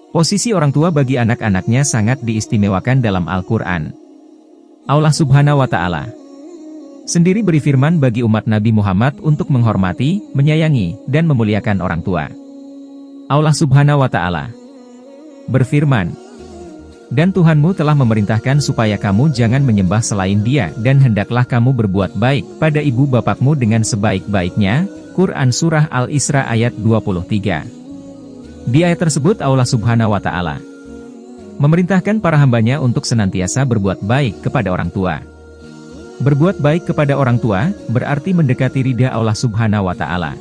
Posisi orang tua bagi anak-anaknya sangat diistimewakan dalam Al-Quran. Allah Subhanahu wa Ta'ala sendiri beri firman bagi umat Nabi Muhammad untuk menghormati, menyayangi, dan memuliakan orang tua. Allah Subhanahu wa Ta'ala berfirman, "Dan Tuhanmu telah memerintahkan supaya kamu jangan menyembah selain Dia, dan hendaklah kamu berbuat baik pada ibu bapakmu dengan sebaik-baiknya." Quran Surah Al-Isra ayat 23. Di ayat tersebut Allah Subhanahu wa Ta'ala memerintahkan para hambanya untuk senantiasa berbuat baik kepada orang tua. Berbuat baik kepada orang tua berarti mendekati ridha Allah Subhanahu wa Ta'ala.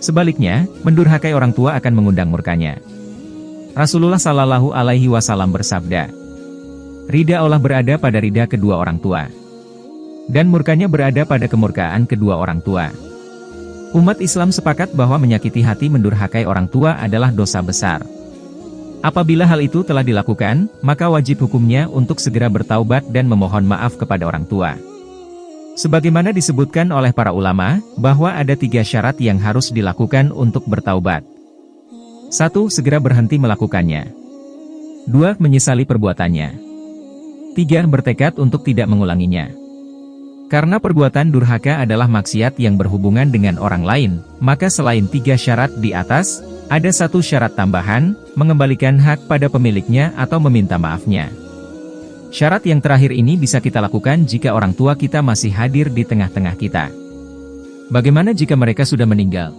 Sebaliknya, mendurhakai orang tua akan mengundang murkanya. Rasulullah Shallallahu Alaihi Wasallam bersabda, "Ridha Allah berada pada ridha kedua orang tua, dan murkanya berada pada kemurkaan kedua orang tua." Umat Islam sepakat bahwa menyakiti hati mendurhakai orang tua adalah dosa besar. Apabila hal itu telah dilakukan, maka wajib hukumnya untuk segera bertaubat dan memohon maaf kepada orang tua. Sebagaimana disebutkan oleh para ulama, bahwa ada 3 syarat yang harus dilakukan untuk bertaubat. 1. Segera berhenti melakukannya. 2. Menyesali perbuatannya. 3. Bertekad untuk tidak mengulanginya. Karena perbuatan durhaka adalah maksiat yang berhubungan dengan orang lain, maka selain 3 syarat di atas, ada 1 syarat tambahan, mengembalikan hak pada pemiliknya atau meminta maafnya. Syarat yang terakhir ini bisa kita lakukan jika orang tua kita masih hadir di tengah-tengah kita. Bagaimana jika mereka sudah meninggal?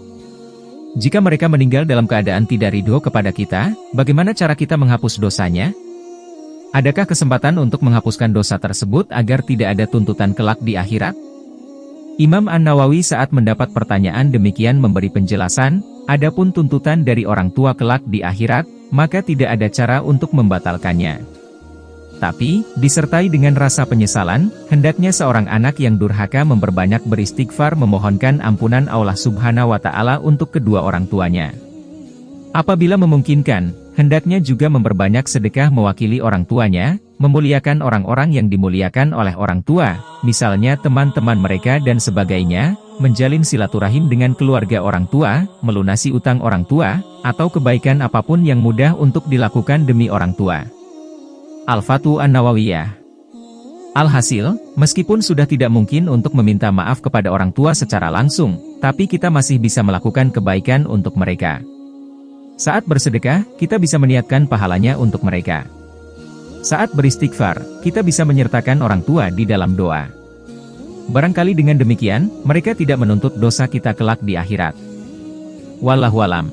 Jika mereka meninggal dalam keadaan tidak ridho kepada kita, bagaimana cara kita menghapus dosanya? Adakah kesempatan untuk menghapuskan dosa tersebut agar tidak ada tuntutan kelak di akhirat? Imam An-Nawawi saat mendapat pertanyaan demikian memberi penjelasan, adapun tuntutan dari orang tua kelak di akhirat, maka tidak ada cara untuk membatalkannya. Tapi, disertai dengan rasa penyesalan, hendaknya seorang anak yang durhaka memperbanyak beristighfar memohonkan ampunan Allah Subhanahu wa Ta'ala untuk kedua orang tuanya. Apabila memungkinkan, hendaknya juga memperbanyak sedekah mewakili orang tuanya, memuliakan orang-orang yang dimuliakan oleh orang tua, misalnya teman-teman mereka dan sebagainya, menjalin silaturahim dengan keluarga orang tua, melunasi utang orang tua, atau kebaikan apapun yang mudah untuk dilakukan demi orang tua. Al-Fatu An-Nawawiyah. Alhasil, meskipun sudah tidak mungkin untuk meminta maaf kepada orang tua secara langsung, tapi kita masih bisa melakukan kebaikan untuk mereka. Saat bersedekah, kita bisa meniatkan pahalanya untuk mereka. Saat beristighfar, kita bisa menyertakan orang tua di dalam doa. Barangkali dengan demikian, mereka tidak menuntut dosa kita kelak di akhirat. Wallahu a'lam.